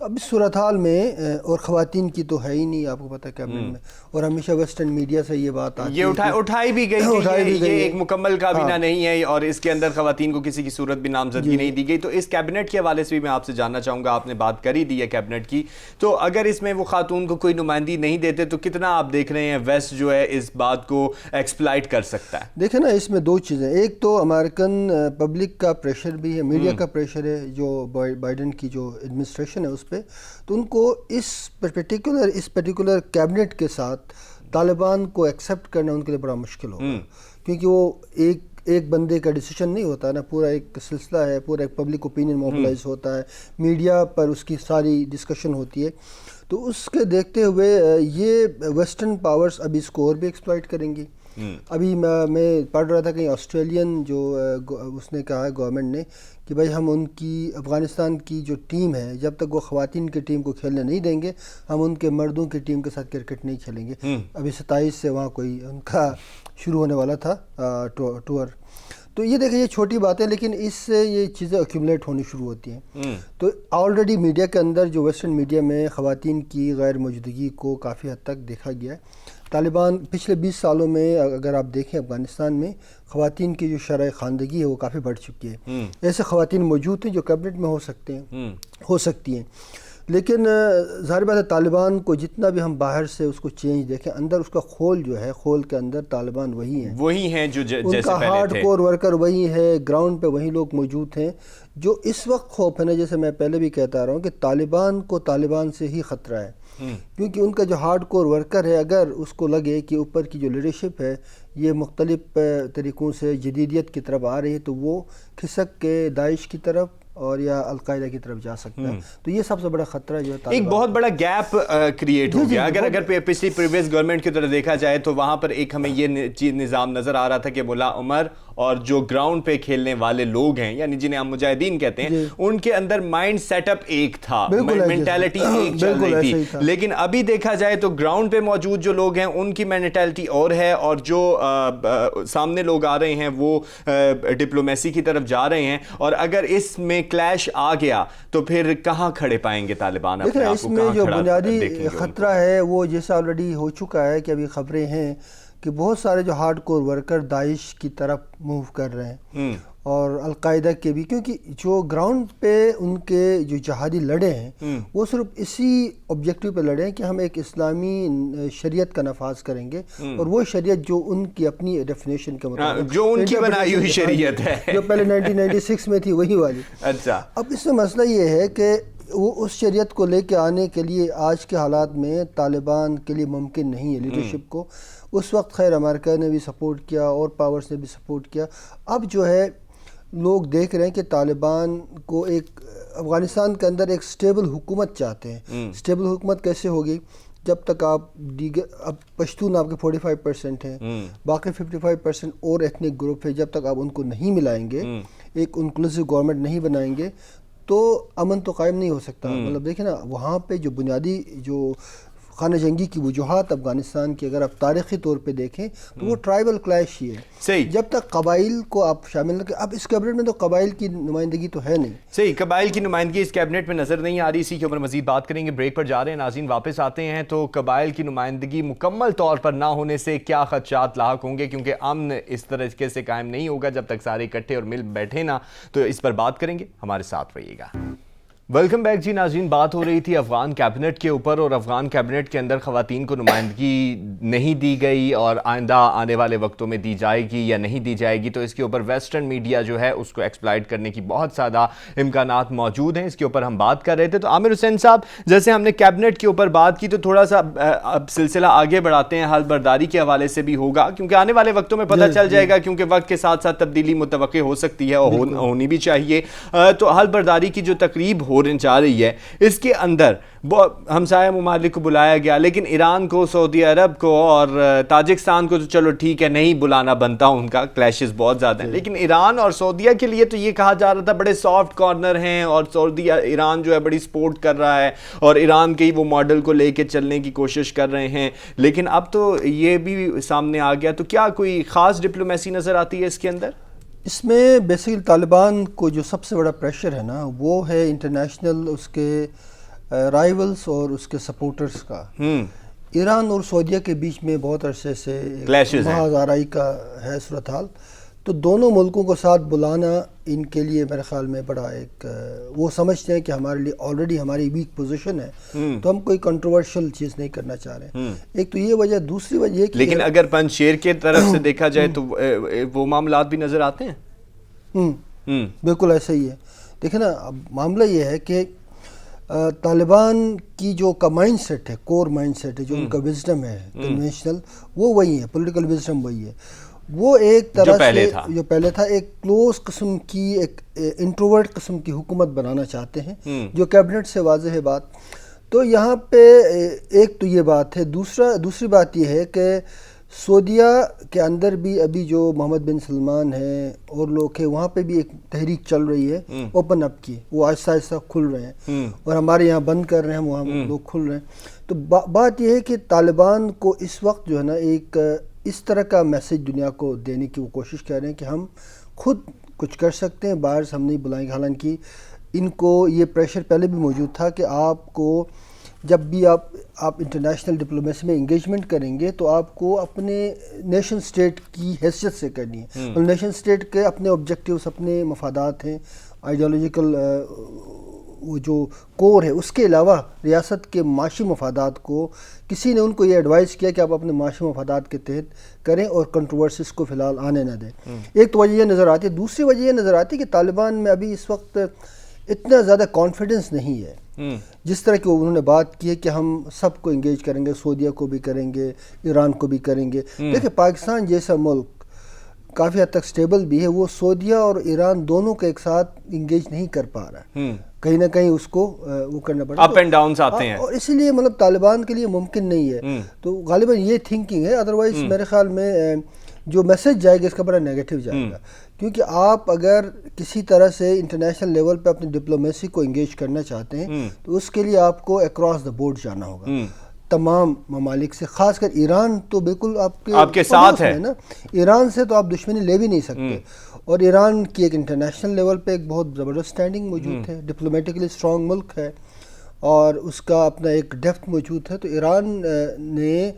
تو اب اس صورتحال میں اور خواتین کی تو ہے ہی نہیں، آپ کو پتہ ہے کیبنٹ میں، اور ہمیشہ ویسٹرن میڈیا سے یہ بات آتی ہے، یہ اٹھائی بھی گئی کہ یہ ایک مکمل کابینہ نہیں ہے اور اس کے اندر خواتین کو کسی کی صورت بھی نامزدگی نہیں دی گئی. تو اس کیبنٹ کے حوالے سے بھی میں آپ سے جاننا چاہوں گا، آپ نے بات کر ہی دی ہے کیبنٹ کی، تو اگر اس میں وہ خاتون کو کوئی نمائندگی نہیں دیتے تو کتنا آپ دیکھ رہے ہیں ویسٹ جو ہے اس بات کو ایکسپلائٹ کر سکتا ہے؟ دیکھیں نا، اس میں دو چیزیں، ایک تو امریکن پبلک کا پریشر بھی ہے، میڈیا کا پریشر ہے، جو بائیڈن کی جو ایڈمنسٹریشن ہے اس پہ، تو ان کو اس پرٹیکولر کیبنٹ کے ساتھ طالبان کو ایکسیپٹ کرنا ان کے لیے بڑا مشکل ہوگا، کیونکہ وہ ایک بندے کا ڈیسیشن نہیں ہوتا ہے نا، پورا ایک سلسلہ ہے، پورا ایک پبلک اوپینین موبلائز ہوتا ہے، میڈیا پر اس کی ساری ڈسکشن ہوتی ہے. تو اس کے دیکھتے ہوئے یہ ویسٹرن پاورز ابھی اس کو اور بھی ایکسپلائٹ کریں گی. ابھی میں پڑھ رہا تھا کہ آسٹریلین جو اس نے کہا ہے گورنمنٹ نے کہ بھائی ہم ان کی افغانستان کی جو ٹیم ہے، جب تک وہ خواتین کی ٹیم کو کھیلنے نہیں دیں گے، ہم ان کے مردوں کی ٹیم کے ساتھ کرکٹ نہیں کھیلیں گے. ابھی 27 سے وہاں کوئی ان کا شروع ہونے والا تھا ٹور. تو یہ دیکھیں، یہ چھوٹی بات ہے، لیکن اس سے یہ چیزیں ایکیومولیٹ ہونی شروع ہوتی ہیں. تو آلریڈی میڈیا کے اندر جو ویسٹرن میڈیا میں خواتین کی غیر موجودگی کو کافی حد تک دیکھا گیا ہے. طالبان پچھلے 20 سالوں میں اگر آپ دیکھیں افغانستان میں خواتین کی جو شرح خواندگی ہے وہ کافی بڑھ چکی ہے. ایسے خواتین موجود ہیں جو کیبنٹ میں ہو سکتی ہیں، لیکن ظاہر بات ہے طالبان کو جتنا بھی ہم باہر سے اس کو چینج دیکھیں، اندر اس کا خول جو ہے، خول کے اندر طالبان وہی ہیں جو ان کا ہارڈ کور ورکر وہی ہے، گراؤنڈ پہ وہی لوگ موجود ہیں. جو اس وقت خوف ہے نا، جیسے میں پہلے بھی کہتا رہا ہوں کہ طالبان سے ہی خطرہ ہے، کیونکہ ان کا جو ہارڈ کور ورکر ہے، اگر اس کو لگے کہ اوپر کی جو لیڈرشپ ہے یہ مختلف طریقوں سے جدیدیت کی طرف آ رہی ہے، تو وہ کھسک کے داعش کی طرف اور یا القاعدہ کی طرف جا سکتا ہے. تو یہ سب سے بڑا خطرہ جو ہے، ایک بہت بڑا گیپ کریٹ ہو گیا. اگر پچھلی پریویس گورنمنٹ کی طرف دیکھا جائے تو وہاں پر ایک ہمیں یہ نظام نظر آ رہا تھا کہ ملا عمر اور جو گراؤنڈ پہ کھیلنے والے لوگ ہیں، یعنی جنہیں ہم مجاہدین کہتے ہیں، ان کے اندر مائنڈ سیٹ اپ ایک تھا، مینٹیلٹی ایک چل رہی تھی. لیکن ابھی دیکھا جائے تو گراؤنڈ پہ موجود جو لوگ ہیں ان کی مینٹیلٹی اور ہے، اور جو سامنے لوگ آ رہے ہیں وہ ڈپلومیسی کی طرف جا رہے ہیں. اور اگر اس میں کلیش آ گیا تو پھر کہاں کھڑے پائیں گے طالبان اپنے آپ کو؟ اس میں جو بنیادی خطرہ ہے وہ جیسا آلریڈی ہو چکا ہے کہ ابھی خبریں ہیں کہ بہت سارے جو ہارڈ کور ورکر داعش کی طرف موو کر رہے ہیں، اور القاعدہ کے بھی، کیونکہ جو گراؤنڈ پہ ان کے جو جہادی لڑے ہیں وہ صرف اسی آبجیکٹیو پہ لڑے ہیں کہ ہم ایک اسلامی شریعت کا نفاذ کریں گے، اور وہ شریعت جو ان کی اپنی ڈیفینیشن کے مطابق، جو ان کی بنائی ہوئی شریعت ہے، جو پہلے 1996 میں تھی وہی والی. اچھا، اب اس میں مسئلہ یہ ہے کہ وہ اس شریعت کو لے کے آنے کے لیے آج کے حالات میں طالبان کے لیے ممکن نہیں ہے لیڈرشپ کو. اس وقت خیر امریکہ نے بھی سپورٹ کیا اور پاورز نے بھی سپورٹ کیا. اب جو ہے لوگ دیکھ رہے ہیں کہ طالبان کو ایک افغانستان کے اندر ایک سٹیبل حکومت چاہتے ہیں. سٹیبل حکومت کیسے ہوگی؟ جب تک آپ اب پشتون آپ کے 45% ہیں، باقی 55% اور ایتھنک گروپ ہے، جب تک آپ ان کو نہیں ملائیں گے، ایک انکلوسیو گورنمنٹ نہیں بنائیں گے، تو امن تو قائم نہیں ہو سکتا. مطلب دیکھیں نا، وہاں پہ جو بنیادی جو خانہ جنگی کی وجوہات افغانستان کی اگر آپ تاریخی طور پہ دیکھیں تو وہ ٹرائبل کلیش ہی ہے. صحیح. جب تک قبائل کو آپ شامل نہ کریں، اب اس کیبنٹ میں تو قبائل کی نمائندگی تو ہے نہیں. صحیح، قبائل کی نمائندگی اس کیبنٹ میں نظر نہیں آ رہی. اسی کے اوپر مزید بات کریں گے. بریک پر جا رہے ہیں ناظرین، واپس آتے ہیں. تو قبائل کی نمائندگی مکمل طور پر نہ ہونے سے کیا خدشات لاحق ہوں گے؟ کیونکہ امن اس طریقے سے قائم نہیں ہوگا جب تک سارے اکٹھے اور مل بیٹھے نا. تو اس پر بات کریں گے، ہمارے ساتھ رہیے گا. ویلکم بیک جی ناظرین. بات ہو رہی تھی افغان کیبنٹ کے اوپر، اور افغان کیبنٹ کے اندر خواتین کو نمائندگی نہیں دی گئی اور آئندہ آنے والے وقتوں میں دی جائے گی یا نہیں دی جائے گی. تو اس کے اوپر ویسٹرن میڈیا جو ہے اس کو ایکسپلائٹ کرنے کی بہت زیادہ امکانات موجود ہیں. اس کے اوپر ہم بات کر رہے تھے. تو عامر حسین صاحب، جیسے ہم نے کیبنٹ کے اوپر بات کی تو تھوڑا سا اب سلسلہ آگے بڑھاتے ہیں. حل برداری کے حوالے سے بھی ہوگا، کیونکہ آنے والے وقتوں میں پتہ چل جائے گا، کیونکہ وقت کے ساتھ ساتھ تبدیلی متوقع ہو سکتی ہے اور ہونی بھی چاہیے. تو حل برداری کی جو تقریب ہونے جا رہی ہے، اس کے اندر ہمسایہ ممالک کو بلایا گیا، لیکن ایران کو، سعودی عرب کو اور تاجکستان کو تو چلو ٹھیک ہے، نہیں بلانا بنتا، ان کا کلیشز بہت زیادہ ہیں. لیکن ایران اور سعودیہ کے لیے تو یہ کہا جا رہا تھا بڑے سافٹ کارنر ہیں، اور ایران جو ہے بڑی سپورٹ کر رہا ہے اور ایران کے ہی وہ ماڈل کو لے کے چلنے کی کوشش کر رہے ہیں. لیکن اب تو یہ بھی سامنے آ گیا. تو کیا کوئی خاص ڈپلومیسی نظر آتی ہے اس کے اندر؟ اس میں بیسیکلی طالبان کو جو سب سے بڑا پریشر ہے نا، وہ ہے انٹرنیشنل اس کے رائیولز اور اس کے سپورٹرز کا ایران اور سعودیہ کے بیچ میں بہت عرصے سے محاذ آرائی کا ہے صورتحال. تو دونوں ملکوں کو ساتھ بلانا ان کے لیے میرے خیال میں بڑا ایک وہ سمجھتے ہیں کہ ہمارے لیے آلریڈی ہماری ویک پوزیشن ہے تو ہم کوئی کنٹروورشل چیز نہیں کرنا چاہ رہے ہیں. ایک تو یہ وجہ, دوسری وجہ یہ کہ لیکن اگر پنجشیر کے طرف سے دیکھا جائے تو وہ معاملات بھی نظر آتے ہیں. بالکل ایسا ہی ہے. دیکھیں نا, اب معاملہ یہ ہے کہ طالبان کی جو کا مائنڈ سیٹ ہے, کور مائنڈ سیٹ ہے, جو ان کا وزڈم ہے کنونشنل, وہ وہی ہے, پولیٹیکل وزڈم وہی ہے. وہ ایک طرح سے جو پہلے تھا ایک کلوز قسم کی, ایک انٹروورٹ قسم کی حکومت بنانا چاہتے ہیں, جو کیبنٹ سے واضح ہے بات. تو یہاں پہ ایک تو یہ بات ہے. دوسری بات یہ ہے کہ سعودیہ کے اندر بھی ابھی جو محمد بن سلمان ہیں اور لوگ ہیں, وہاں پہ بھی ایک تحریک چل رہی ہے اوپن اپ کی. وہ آہستہ آہستہ کھل رہے ہیں اور ہمارے یہاں بند کر رہے ہیں, وہاں لوگ کھل رہے ہیں. تو بات یہ ہے کہ طالبان کو اس وقت جو ہے نا ایک اس طرح کا میسج دنیا کو دینے کی وہ کوشش کر رہے ہیں کہ ہم خود کچھ کر سکتے ہیں, باہر سے ہم نہیں بلائیں گے. حالانکہ ان کو یہ پریشر پہلے بھی موجود تھا کہ آپ کو جب بھی آپ انٹرنیشنل ڈپلومیسی میں انگیجمنٹ کریں گے تو آپ کو اپنے نیشن اسٹیٹ کی حیثیت سے کرنی ہے. نیشن اسٹیٹ کے اپنے آبجیکٹیوز, اپنے مفادات ہیں, آئیڈیالوجیکل وہ جو کور ہے, اس کے علاوہ ریاست کے معاشی مفادات کو کسی نے ان کو یہ ایڈوائز کیا کہ آپ اپنے معاشی مفادات کے تحت کریں اور کنٹروورسیز کو فی الحال آنے نہ دیں. ایک تو وجہ یہ نظر آتی ہے. دوسری وجہ یہ نظر آتی ہے کہ طالبان میں ابھی اس وقت اتنا زیادہ کانفیڈنس نہیں ہے جس طرح کہ انہوں نے بات کی ہے کہ ہم سب کو انگیج کریں گے, سعودیہ کو بھی کریں گے, ایران کو بھی کریں گے. دیکھیں پاکستان جیسا ملک کافی حد تک سٹیبل بھی ہے, وہ سعودیہ اور ایران دونوں کو ایک ساتھ انگیج نہیں کر پا رہا ہے. کہیں نہ کہیں اس کو وہ کرنا پڑتا ہے, اپ اینڈ ڈاؤنز آتے ہیں, اور اسی لیے مطلب طالبان کے لیے ممکن نہیں ہے. تو غالباً یہ تھنکنگ ہے. ادروائز میرے خیال میں جو میسج جائے گا اس کا بڑا نیگیٹو جائے گا, کیونکہ آپ اگر کسی طرح سے انٹرنیشنل لیول پہ اپنی ڈپلومیسی کو انگیج کرنا چاہتے ہیں تو اس کے لیے آپ کو اکراس دا بورڈ جانا ہوگا تمام ممالک سے, خاص کر ایران تو بالکل آپ کے ساتھ ہے نا. ایران سے تو آپ دشمنی لے بھی نہیں سکتے, اور ایران کی ایک انٹرنیشنل لیول پہ ایک بہت زبردست سٹینڈنگ موجود ہے, ڈپلومیٹکلی اسٹرانگ ملک ہے اور اس کا اپنا ایک ڈیپتھ موجود ہے. تو ایران نے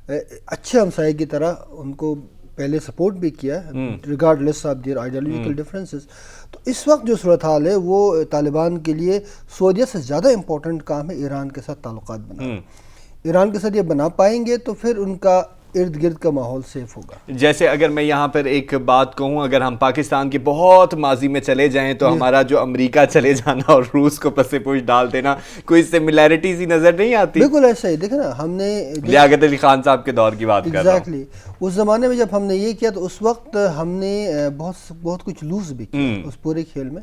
اچھے ہمسائے کی طرح ان کو پہلے سپورٹ بھی کیا regardless of their ideological differences. تو اس وقت جو صورتحال ہے وہ طالبان کے لیے سعودیہ سے زیادہ امپورٹنٹ کام ہے ایران کے ساتھ تعلقات بنانا. ایران کے ساتھ یہ بنا پائیں گے تو پھر ان کا ارد گرد کا ماحول سیف ہوگا. جیسے اگر میں یہاں پر ایک بات کہوں, اگر ہم پاکستان کے بہت ماضی میں چلے جائیں تو ہمارا جو امریکہ چلے جانا اور روس کو پس پوش ڈال دینا, کوئی سملیرٹیز ہی نظر نہیں آتی. بالکل ایسا ہی. دیکھیں نا, ہم نے لیاقت علی خان صاحب کے دور کی بات کر رہا ہوں. ایگزیکٹلی اس زمانے میں جب ہم نے یہ کیا تو اس وقت ہم نے بہت کچھ لوز بھی کیا اس پورے کھیل میں.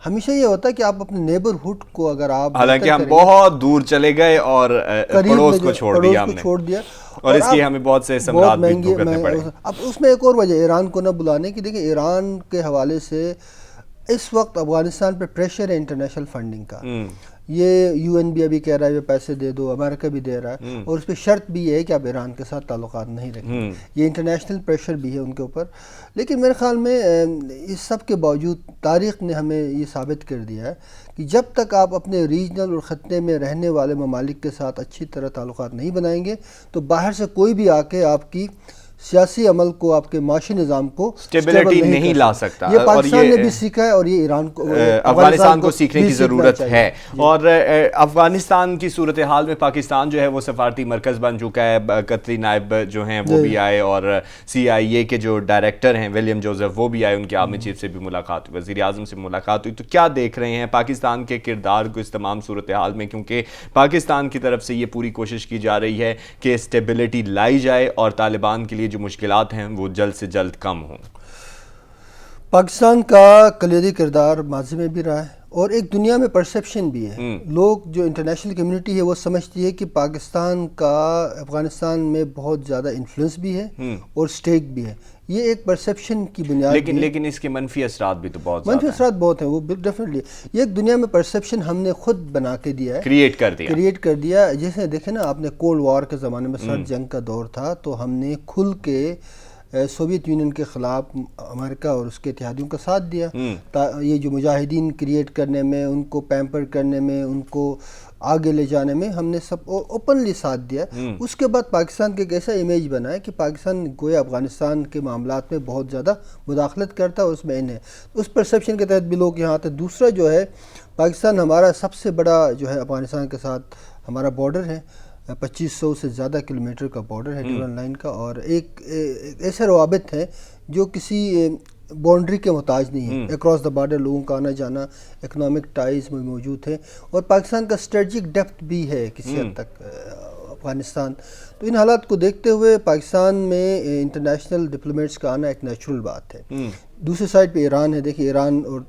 ہمیشہ یہ ہوتا ہے کہ آپ اپنے نیبرہڈ کو اگر آپ, حالانکہ ہم بہت دور چلے گئے اور پڑوس کو چھوڑ دیا اور اس کی ہمیں بہت سے ثمرات بھی بھگتنے پڑے. اب اس میں ایک اور وجہ ایران کو نہ بلانے کی. دیکھیں ایران کے حوالے سے اس وقت افغانستان پہ پریشر ہے انٹرنیشنل فنڈنگ کا. یہ یو این بھی ابھی کہہ رہا ہے پیسے دے دو, امریکہ بھی دے رہا ہے, اور اس پہ شرط بھی یہ ہے کہ آپ ایران کے ساتھ تعلقات نہیں رکھیں. یہ انٹرنیشنل پریشر بھی ہے ان کے اوپر. لیکن میرے خیال میں اس سب کے باوجود تاریخ نے ہمیں یہ ثابت کر دیا ہے کہ جب تک آپ اپنے ریجنل اور خطے میں رہنے والے ممالک کے ساتھ اچھی طرح تعلقات نہیں بنائیں گے تو باہر سے کوئی بھی آ کے آپ کی سیاسی عمل کو, آپ کے معاشی نظام کو اسٹیبلٹی نہیں لا سکتا. یہ پاکستان نے بھی سیکھا ہے اور یہ ایران کو, افغانستان کو سیکھنے کی ضرورت ہے. اور افغانستان کی صورتحال میں پاکستان جو ہے وہ سفارتی مرکز بن چکا ہے. قطری نائب جو ہیں وہ بھی آئے, اور CIA کے جو ڈائریکٹر ہیں ولیم جوزف وہ بھی آئے, ان کے آرمی چیف سے بھی ملاقات ہوئی, وزیر اعظم سے ملاقات ہوئی. تو کیا دیکھ رہے ہیں پاکستان کے کردار کو اس تمام صورتحال میں, کیونکہ پاکستان کی طرف سے یہ پوری کوشش کی جا رہی ہے کہ اسٹیبلٹی لائی جائے اور طالبان کے لیے جو مشکلات ہیں وہ جلد سے جلد کم ہوں. پاکستان کا کلیدی کردار ماضی میں بھی رہا ہے اور ایک دنیا میں پرسیپشن بھی ہے. لوگ جو انٹرنیشنل کمیونٹی ہے وہ سمجھتی ہے کہ پاکستان کا افغانستان میں بہت زیادہ انفلوئنس بھی ہے اور سٹیک بھی ہے. یہ ایک پرسیپشن کی بنیاد لیکن اس کے منفی اثرات بھی تو بہت منفی اثرات بہت ہیں. وہ ڈیفینیٹلی یہ ایک دنیا میں پرسیپشن ہم نے خود بنا کے دیا ہے, کریٹ کر دیا. جیسے دیکھیں نا, آپ نے کولڈ وار کے زمانے میں سرد جنگ کا دور تھا تو ہم نے کھل کے سوویت یونین کے خلاف امریکہ اور اس کے اتحادیوں کا ساتھ دیا، یہ جو مجاہدین کریٹ کرنے میں، ان کو پیمپر کرنے میں، ان کو آگے لے جانے میں ہم نے سب اوپنلی ساتھ دیا۔ اس کے بعد پاکستان کا ایک ایسا امیج بنا ہے کہ پاکستان گویا افغانستان کے معاملات میں بہت زیادہ مداخلت کرتا ہے اور اس میں ان ہے، اس پرسیپشن کے تحت بھی لوگ یہاں آتے۔ دوسرا جو ہے پاکستان ہمارا سب سے بڑا جو ہے افغانستان کے ساتھ ہمارا بارڈر ہے، 2500 سے زیادہ کلومیٹر کا بارڈر ہے ڈیورن لائن کا، اور ایک ایسے روابط ہیں جو کسی باؤنڈری کے محتاج نہیں ہے، اکراس دا بارڈر لوگوں کا آنا جانا، اکنامک ٹائز میں موجود ہے، اور پاکستان کا اسٹریٹجک ڈیپتھ بھی ہے کسی حد تک افغانستان۔ تو ان حالات کو دیکھتے ہوئے پاکستان میں انٹرنیشنل ڈپلومیٹس کا آنا ایک نیچرل بات ہے۔ دوسری سائڈ پہ ایران ہے، دیکھیے ایران اور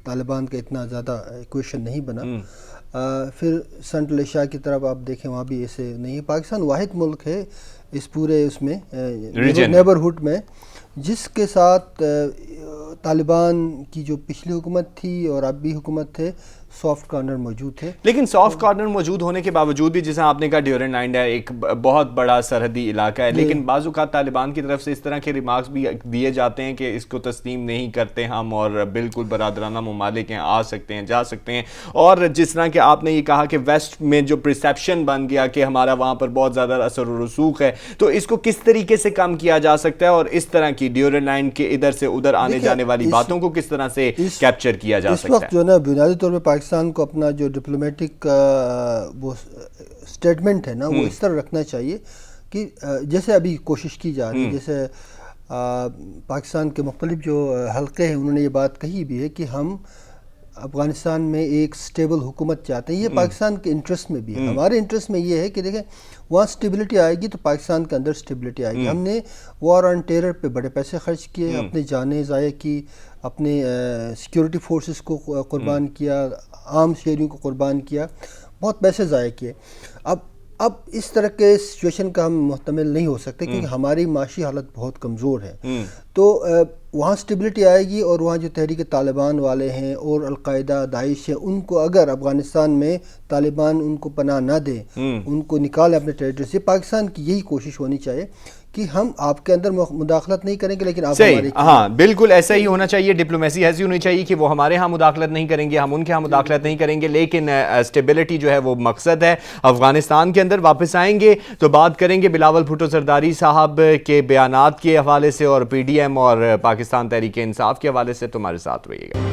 طالبان کا اتنا زیادہ ایکویشن نہیں بنا۔ پھر سنٹرل ایشیا کی طرف آپ دیکھیں، وہاں بھی ایسے نہیں ہے۔ پاکستان واحد ملک ہے اس پورے اس میں نیبرہڈ میں جس کے ساتھ طالبان کی جو پچھلی حکومت تھی اور اب بھی حکومت ہے، سافٹ کارنر موجود ہے۔ لیکن سافٹ کارنر موجود ہونے کے باوجود بھی، جیسے آپ نے کہا ڈیورن لائن ہے، ایک بہت بڑا سرحدی علاقہ ہے، لیکن بعض اوقات طالبان کی طرف سے اس طرح کے ریمارکس بھی دیے جاتے ہیں کہ اس کو تسلیم نہیں کرتے ہم، اور بالکل برادرانہ ممالک ہیں، آ سکتے ہیں، جا سکتے ہیں، اور جس طرح کہ آپ نے یہ کہا کہ ویسٹ میں جو پرسیپشن بن گیا کہ ہمارا وہاں پر بہت زیادہ اثر و رسوخ ہے، تو اس کو کس طریقے سے کم کیا جا سکتا ہے، اور اس طرح کی ڈیورن لائن کے ادھر سے ادھر آنے جانے والی باتوں کو کس طرح سے کیپچر کیا جا سکتا ہے؟ اس وقت جو ہے نا بنیادی طور پہ پاکستان کو اپنا جو ڈپلومیٹک وہ اسٹیٹمنٹ ہے نا وہ اس طرح رکھنا چاہیے کہ جیسے ابھی کوشش کی جا رہی ہے، جیسے پاکستان کے مختلف جو حلقے ہیں انہوں نے یہ بات کہی بھی ہے کہ ہم افغانستان میں ایک سٹیبل حکومت چاہتے ہیں۔ یہ پاکستان کے انٹرسٹ میں بھی ہے، ہمارے انٹرسٹ میں یہ ہے کہ دیکھیں وہاں سٹیبلٹی آئے گی تو پاکستان کے اندر سٹیبلٹی آئے گی۔ ہم نے وار آن ٹیرر پہ بڑے پیسے خرچ کیے، اپنی جانیں ضائع کی، اپنے سیکیورٹی فورسز کو قربان کیا، عام شہریوں کو قربان کیا، بہت پیسے ضائع کیے۔ اب اس طرح کے سچویشن کا ہم محتمل نہیں ہو سکتے کیونکہ ہماری معاشی حالت بہت کمزور ہے۔ تو وہاں سٹیبلٹی آئے گی، اور وہاں جو تحریک طالبان والے ہیں اور القاعدہ، داعش ہے، ان کو اگر افغانستان میں طالبان ان کو پناہ نہ دے، ان کو نکالے اپنے ٹیریٹری سے، پاکستان کی یہی کوشش ہونی چاہیے کہ ہم آپ کے اندر مداخلت نہیں کریں گے لیکن آپ ہمارے۔ ہاں بالکل ایسا ہی ہونا چاہیے، ڈپلومیسی ایسی ہونی چاہیے کہ وہ ہمارے ہاں مداخلت نہیں کریں گے، ہم ان کے ہاں مداخلت نہیں کریں گے، لیکن اسٹیبلٹی جو ہے وہ مقصد ہے افغانستان کے اندر۔ واپس آئیں گے تو بات کریں گے بلاول بھٹو زرداری صاحب کے بیانات کے حوالے سے، اور پی ڈی ایم اور پاکستان تحریک انصاف کے حوالے سے۔ تمہارے ساتھ رہیے گا۔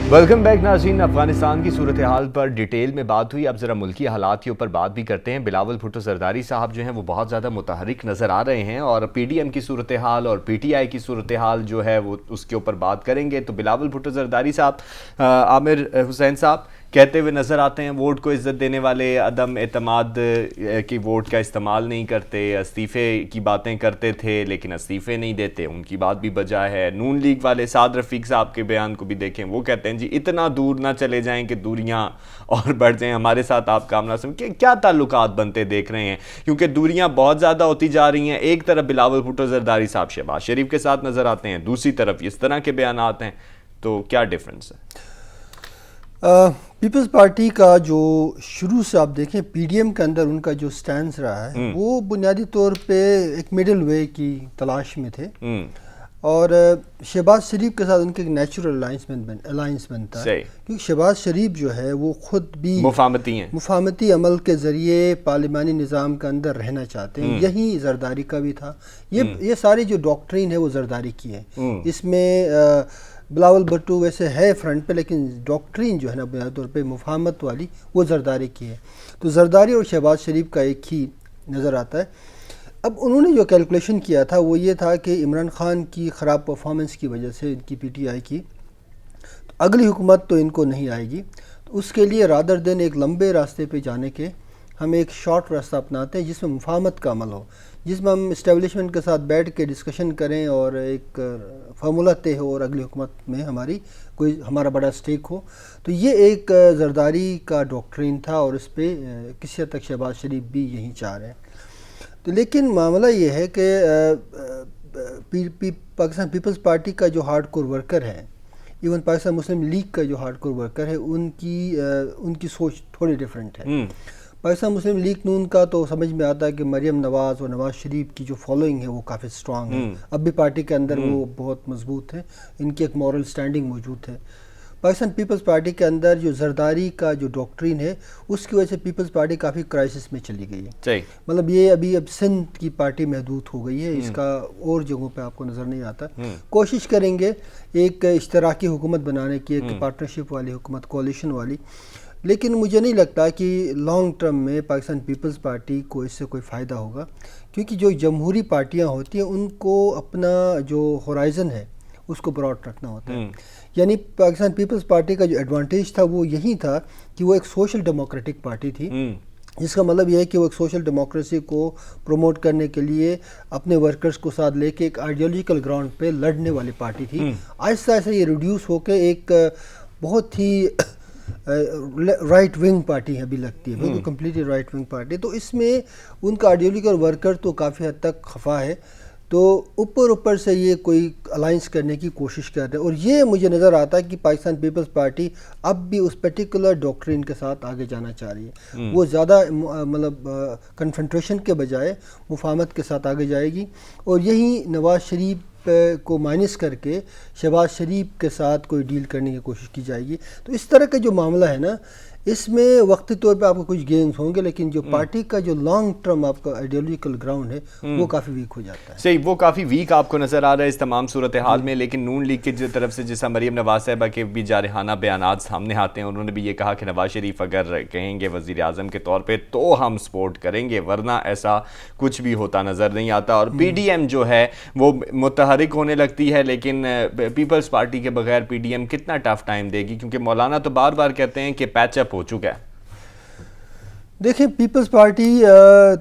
ویلکم بیک ناظرین، افغانستان کی صورتحال پر ڈیٹیل میں بات ہوئی، اب ذرا ملکی حالات کے اوپر بات بھی کرتے ہیں۔ بلاول بھٹو زرداری صاحب جو ہیں وہ بہت زیادہ متحرک نظر آ رہے ہیں، اور پی ڈی ایم کی صورتحال اور پی ٹی آئی کی صورتحال جو ہے وہ اس کے اوپر بات کریں گے۔ تو بلاول بھٹو زرداری صاحب، عامر حسین صاحب کہتے ہوئے نظر آتے ہیں ووٹ کو عزت دینے والے عدم اعتماد کی ووٹ کا استعمال نہیں کرتے، استعفے کی باتیں کرتے تھے لیکن استعفے نہیں دیتے، ان کی بات بھی بجا ہے۔ نون لیگ والے سعد رفیق صاحب کے بیان کو بھی دیکھیں، وہ کہتے ہیں جی اتنا دور نہ چلے جائیں کہ دوریاں اور بڑھ جائیں، ہمارے ساتھ آپ کام نہ سمجھیں۔ کیا تعلقات بنتے دیکھ رہے ہیں؟ کیونکہ دوریاں بہت زیادہ ہوتی جا رہی ہیں، ایک طرف بلاول بھٹو زرداری صاحب شہباز شریف کے ساتھ نظر آتے ہیں، دوسری طرف اس طرح کے بیانات ہیں، تو کیا ڈیفرنس ہے؟ پیپلز پارٹی کا جو شروع سے آپ دیکھیں پی ڈی ایم کے اندر ان کا جو سٹینس رہا ہے وہ بنیادی طور پہ ایک مڈل وے کی تلاش میں تھے، اور شہباز شریف کے ساتھ ان کے ایک نیچرل الائنس بنتا ہے، کیونکہ شہباز شریف جو ہے وہ خود بھی مفاہمتی ہیں، مفاہمتی عمل کے ذریعے پارلیمانی نظام کے اندر رہنا چاہتے ہیں۔ یہی زرداری کا بھی تھا، یہ ساری جو ڈاکٹرین ہے وہ زرداری کی ہے۔ اس میں بلاول بھٹو ویسے ہے فرنٹ پہ، لیکن ڈاکٹرین جو ہے نا بنیادی طور پہ مفاہمت والی وہ زرداری کی ہے۔ تو زرداری اور شہباز شریف کا ایک ہی نظر آتا ہے۔ اب انہوں نے جو کیلکولیشن کیا تھا وہ یہ تھا کہ عمران خان کی خراب پرفارمنس کی وجہ سے ان کی پی ٹی آئی کی اگلی حکومت تو ان کو نہیں آئے گی، تو اس کے لیے رادر دین ایک لمبے راستے پہ جانے کے ہم ایک شارٹ راستہ اپناتے ہیں جس میں مفاہمت کا عمل ہو، جس میں ہم اسٹیبلشمنٹ کے ساتھ بیٹھ کے ڈسکشن کریں اور ایک فارمولہ طے ہو اور اگلی حکومت میں ہمارا بڑا سٹیک ہو۔ تو یہ ایک زرداری کا ڈاکٹرین تھا، اور اس پہ کسی حد تک شہباز شریف بھی یہی چاہ رہے ہیں۔ تو لیکن معاملہ یہ ہے کہ پاکستان پیپلز پارٹی کا جو ہارڈ کور ورکر ہے، ایون پاکستان مسلم لیگ کا جو ہارڈ کور ورکر ہے، ان کی سوچ تھوڑی ڈیفرنٹ ہے۔ پاکستان مسلم لیگ نون کا تو سمجھ میں آتا ہے کہ مریم نواز اور نواز شریف کی جو فالوئنگ ہے وہ کافی سٹرانگ ہے، اب بھی پارٹی کے اندر وہ بہت مضبوط ہے، ان کی ایک مورل سٹینڈنگ موجود ہے۔ پاکستان پیپلز پارٹی کے اندر جو زرداری کا جو ڈاکٹرین ہے اس کی وجہ سے پیپلز پارٹی کافی کرائسس میں چلی گئی ہے، مطلب یہ اب سندھ کی پارٹی محدود ہو گئی ہے، اس کا اور جگہوں پہ آپ کو نظر نہیں آتا۔ کوشش کریں گے ایک اشتراکی حکومت بنانے کی، ایک پارٹنرشپ والی حکومت، کولیشن والی، لیکن مجھے نہیں لگتا کہ لانگ ٹرم میں پاکستان پیپلز پارٹی کو اس سے کوئی فائدہ ہوگا، کیونکہ جو جمہوری پارٹیاں ہوتی ہیں ان کو اپنا جو ہورائزن ہے اس کو براڈ رکھنا ہوتا ہے۔ یعنی پاکستان پیپلز پارٹی کا جو ایڈوانٹیج تھا وہ یہی تھا کہ وہ ایک سوشل ڈیموکریٹک پارٹی تھی، جس کا مطلب یہ ہے کہ وہ ایک سوشل ڈیموکریسی کو پروموٹ کرنے کے لیے اپنے ورکرز کو ساتھ لے کے ایک آئیڈیالوجیکل گراؤنڈ پہ لڑنے والی پارٹی تھی۔ آہستہ آہستہ یہ ریڈیوس ہو کے ایک بہت ہی رائٹ ونگ پارٹی ابھی لگتی ہے، بالکل کمپلیٹلی رائٹ ونگ پارٹی۔ تو اس میں ان کا آئیڈیالوجیکل ورکر تو کافی حد تک خفا ہے، تو اوپر سے یہ کوئی الائنس کرنے کی کوشش کر رہے ہیں، اور یہ مجھے نظر آتا ہے کہ پاکستان پیپلز پارٹی اب بھی اس پرٹیکولر ڈاکٹرین کے ساتھ آگے جانا چاہ رہی ہے، وہ زیادہ مطلب کنفرنٹریشن کے بجائے مفاہمت کے ساتھ آگے جائے گی، اور یہی نواز شریف کو مائنس کر کے شہباز شریف کے ساتھ کوئی ڈیل کرنے کی کوشش کی جائے گی۔ تو اس طرح کا جو معاملہ ہے نا، اس میں وقتی طور پہ آپ کو کچھ گینز ہوں گے، لیکن جو پارٹی کا جو لانگ ٹرم آپ کا آئیڈیالوجیکل گراؤنڈ ہے وہ کافی ویک ہو جاتا ہے۔ صحیح، وہ کافی ویک آپ کو نظر آ رہا ہے اس تمام صورتحال میں، لیکن نون لیگ کی طرف سے جیسا مریم نواز صاحبہ کے بھی جارحانہ بیانات سامنے آتے ہیں، انہوں نے بھی یہ کہا کہ نواز شریف اگر کہیں گے وزیر اعظم کے طور پہ تو ہم سپورٹ کریں گے، ورنہ ایسا کچھ بھی ہوتا نظر نہیں آتا۔ اور پی ڈی ایم جو ہے وہ متحرک ہونے لگتی ہے، لیکن پیپلز پارٹی کے بغیر پی ڈی ایم کتنا ٹف ٹائم دے گی، کیونکہ مولانا تو بار بار کہتے ہیں کہ پیچ اپ ہو چکا ہے۔ دیکھیں پیپلز پارٹی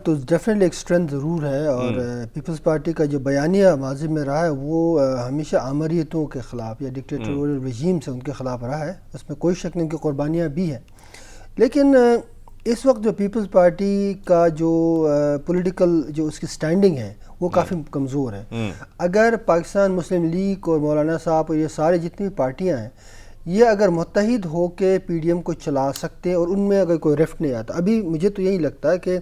تو ڈیفینیٹلی ایک اسٹرینتھ ضرور ہے، اور پیپلز پارٹی کا جو بیانیہ ماضی میں رہا ہے وہ ہمیشہ آمریتوں کے خلاف یا ڈکٹیٹوریل رژیم سے ان کے خلاف رہا ہے، اس میں کوئی شک نہیں، کہ قربانیاں بھی ہیں، لیکن اس وقت جو پیپلز پارٹی کا جو پولیٹیکل جو اس کی سٹینڈنگ ہے وہ کافی کمزور ہے۔ اگر پاکستان مسلم لیگ اور مولانا صاحب اور یہ سارے جتنی بھی پارٹیاں ہیں، یہ اگر متحد ہو کے پی ڈی ایم کو چلا سکتے ہیں اور ان میں اگر کوئی رفٹ نہیں آتا، ابھی مجھے تو یہی لگتا ہے کہ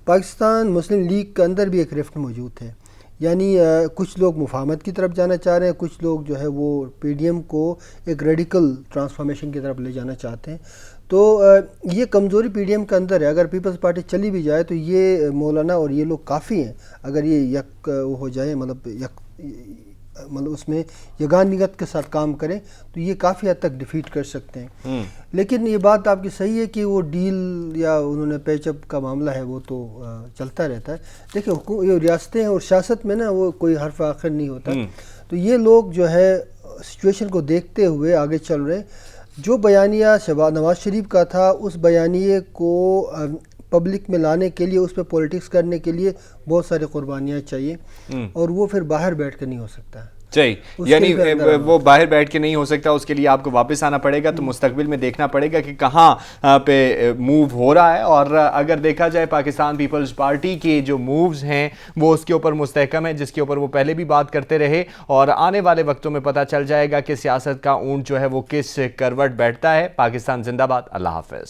پاکستان مسلم لیگ کے اندر بھی ایک رفٹ موجود ہے، یعنی کچھ لوگ مفاہمت کی طرف جانا چاہ رہے ہیں، کچھ لوگ جو ہے وہ پی ڈی ایم کو ایک ریڈیکل ٹرانسفارمیشن کی طرف لے جانا چاہتے ہیں۔ تو یہ کمزوری پی ڈی ایم کے اندر ہے، اگر پیپلز پارٹی چلی بھی جائے تو یہ مولانا اور یہ لوگ کافی ہیں، اگر یہ یک ہو جائے، مطلب اس میں یگانیت کے ساتھ کام کریں تو یہ کافی حد تک ڈیفیٹ کر سکتے ہیں۔ لیکن یہ بات آپ کی صحیح ہے کہ وہ ڈیل یا انہوں نے پیچ اپ کا معاملہ ہے وہ تو چلتا رہتا ہے۔ دیکھیں یہ ریاستیں اور سیاست میں نا وہ کوئی حرف آخر نہیں ہوتا، تو یہ لوگ جو ہے سچویشن کو دیکھتے ہوئے آگے چل رہے ہیں۔ جو بیانیہ نواز شریف کا تھا اس بیانیے کو پبلک میں لانے کے لیے، اس پہ پولیٹکس کرنے کے لیے بہت ساری قربانیاں چاہیے، اور وہ پھر باہر بیٹھ کے نہیں ہو سکتا ہے۔ یعنی وہ باہر بیٹھ کے نہیں ہو سکتا، اس کے لیے آپ کو واپس آنا پڑے گا، تو مستقبل میں دیکھنا پڑے گا کہ کہاں پہ موو ہو رہا ہے، اور اگر دیکھا جائے پاکستان پیپلز پارٹی کے جو مووز ہیں وہ اس کے اوپر مستحکم ہے، جس کے اوپر وہ پہلے بھی بات کرتے رہے، اور آنے والے وقتوں میں پتہ چل جائے گا کہ سیاست کا اونٹ جو ہے وہ کس کروٹ بیٹھتا ہے۔ پاکستان زندہ باد، اللہ حافظ۔